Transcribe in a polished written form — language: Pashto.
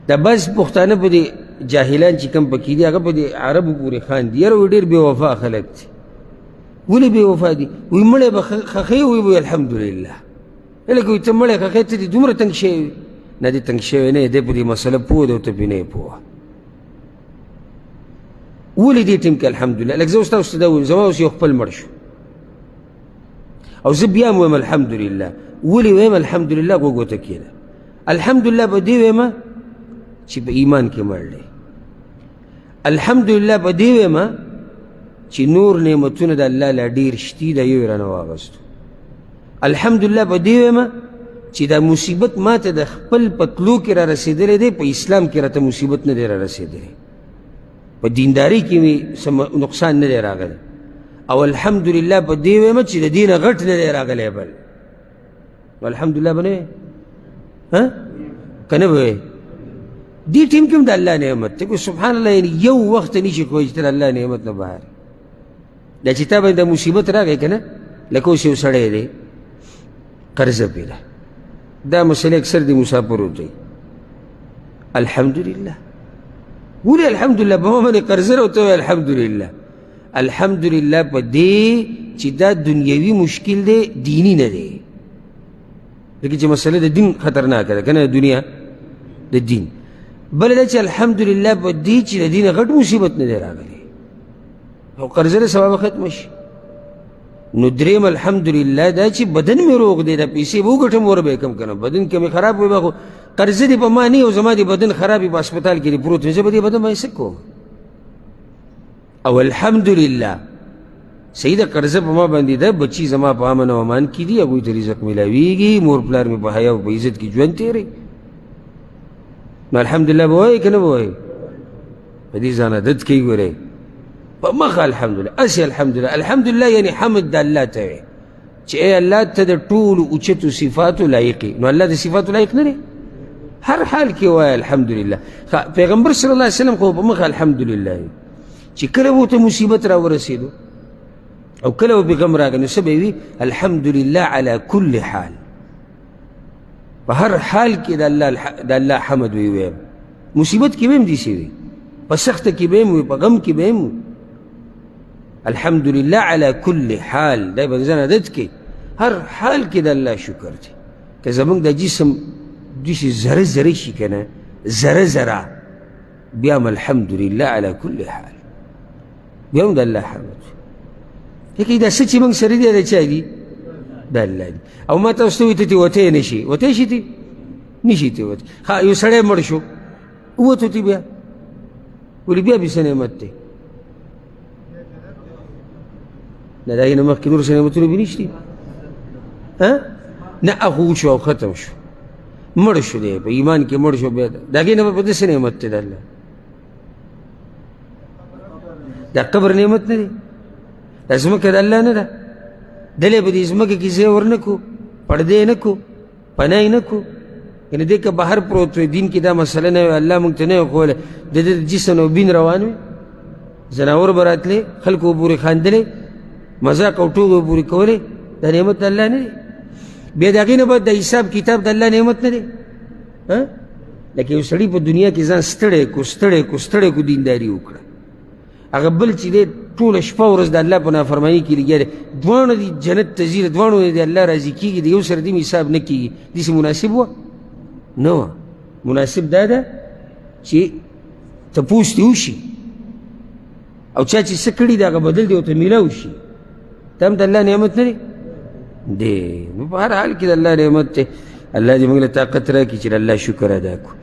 دا بس پښتانه په دې جاهلان چې کوم پکې دي هغه په دې عربو پورې خاندي یاره وایي ډېر بې وفا خلک دي. ولې بې وفا دي؟ وایي مړی به خښوي وایي الحمدلله. لکه وایي ته مړی خښوې ته دې دومره تنګ شوی وي. نه دې تنګ شوی نه یې دی په دې مسله پوه دی او ته پرې نه یې پوه. ولې دې ټیم کې الحمدلله؟ لکه زه اوس تاسو ته دا ووایم زما اوس یو خپل مړ شو او زه بیا هم وایم الحمدلله. ولې وایم الحمدلله؟ غوږ ورته کښېنه. الحمدلله به دې وایم چې په ایمان کې مړ دی. الحمدلله به دې وایم چې نور نعمتونه د الله لا ډېر شتي دا یو یې رانه واغستو. الحمدلله به دې وایم چې دا مصیبت ما ته د خپل پتلو کې را رسېدلی دی، په اسلام کې راته مصیبت نه دی را رسېدلی، په دینداري کې مې نقصان نه دی راغلی. او الحمدلله به دې وایم چې د دې نه غټ نه دی راغلی بل. الحمدلله به نه وایې که نه به وایې؟ دې ټیم کې هم د الله نعمت دی. سبحان الله، یعنې یو وخت نشي کولی چې ته د الله نعمت نه بهر دا چې تا باندې د مصیبت راغی که نه. لکه اوس یو سړی دی قرضه پرې ده، دا مسئله اکثر د مسافرو ته الحمدلله. ولې الحمدلله؟ په ما باندې قرضه ده او ته وایې الحمدلله. الحمدلله په دې چې دا دنیوي مشکل دی، دیني نه دی. لکه چې مسله د دین خطرناکه ده که نه، د دنیا د دین. بله دا چې الحمدلله په دې چې د دین غټ مصیبت نه دی راغلی او قرضه د ثوابه ختمه شي. نو دریم الحمدلله دا چې بدن مې روغ دی، دا پیسې به وګټم ور به یې کم که نه. بدن که مې خراب وي خو قرضه دې په ما نه او زما دې بدن خراب وي، په هسپتال کې دې پروت وي، زه به دې بدن باندې څه کوم؟ او الحمدلله صحیح ده قرضه په ما باندې ده، بچي زما په امن او امان کې دي، هغوی ته رزق میلاویږي، مور پلار مې په حیا او په عزت کې ژوند تېروي. نو الحمدلله به وایې که نه به وایې؟ په دې ځان عادت کوي. ګورئ په مخه الحمدلله، اسې الحمدلله. الحمدلله یعنې حمد د الله ته وایې چې ای الله ته د ټولو اوچتو صفاتو لایق یې. نو الله د صفاتو لایق نه دی؟ هر حال کې وایه الحمدلله. پیغمبر صلی الله علیه وسلم خو په مخه الحمدلله وي چې کله به ورته مصیبت را ورسېدو او کله به غم راغی نو څه به وي؟ الحمدلله علی کل حال. په هر حال کې د الله حمد ویم. مصیبت کې به هم داسې وي، په سخته کې به هم وي، په غم کې به هم وي. الحمدلله علی کل حال دا به ځان عادت کې هر حال کې د الله شکر دی. که زمونږ د جسم داسې ذره ذره شي که نه، ذره ذره، بیا هم الحمدلله علی کل حال، بیا هم د الله حمد. لکه دا څه چې موږ سره دی د چا دي؟ د الله دي. او ما تاسو ته وایي ته ترې وتی نه شي. وتی شي تی؟ نشي ترې وتی. یو سړی مړ شو ووتو تی بیا، ولې بیا بې څه نعمت دی؟ نه د هغې نه مخکې نور څه نعمتونه بې نشتي؟ نه هغه وشو او ختم شو، مړ شو دی په ایمان کې مړ شو، بیا د هغې نه به په داسې نعمت دی د الله. دا قبر نعمت نه دی؟ دا ځمکه د الله نه ده؟ دلی به دې ځمکه کې ځای ورنه کړو، پردې نه کړو، پناه یې نه کړو. یعنې دې که بهر پروت وی، دین کې دا مسله نه وي، الله موږ ته نه وي ښوولی، د ده د جسم او بین روان وي، ځناور به راتلې، خلکو به پورې خاندلې، مذاق او ټوکې به پورې کولې. دا نعمت د الله نه دی؟ بیا د هغې نه بعد د حساب کتاب د الله نعمت نه دی؟ لکه یو سړي په دنیا کې ځان ستړی کو دینداري وکړه، هغه بل چې دی ټوله شپه ورځ د الله په نافرماني کې لګیا دی، دواړه دي جنت ته ځي، دواړو د الله راضي کېږي، د یو سره دې حساب نه کېږي. داسې مناسب وه؟ نه وه. مناسب دا ده چې تپوس دې وشي او چا چې څه کړي د هغه بدل دې ورته میلاو شي. دا هم د الله نعمت نه دی؟ نو په هر حال کې د الله نعمت دی. الله دې موږ له طاقت راکړي چې د الله شکر ادا کړو.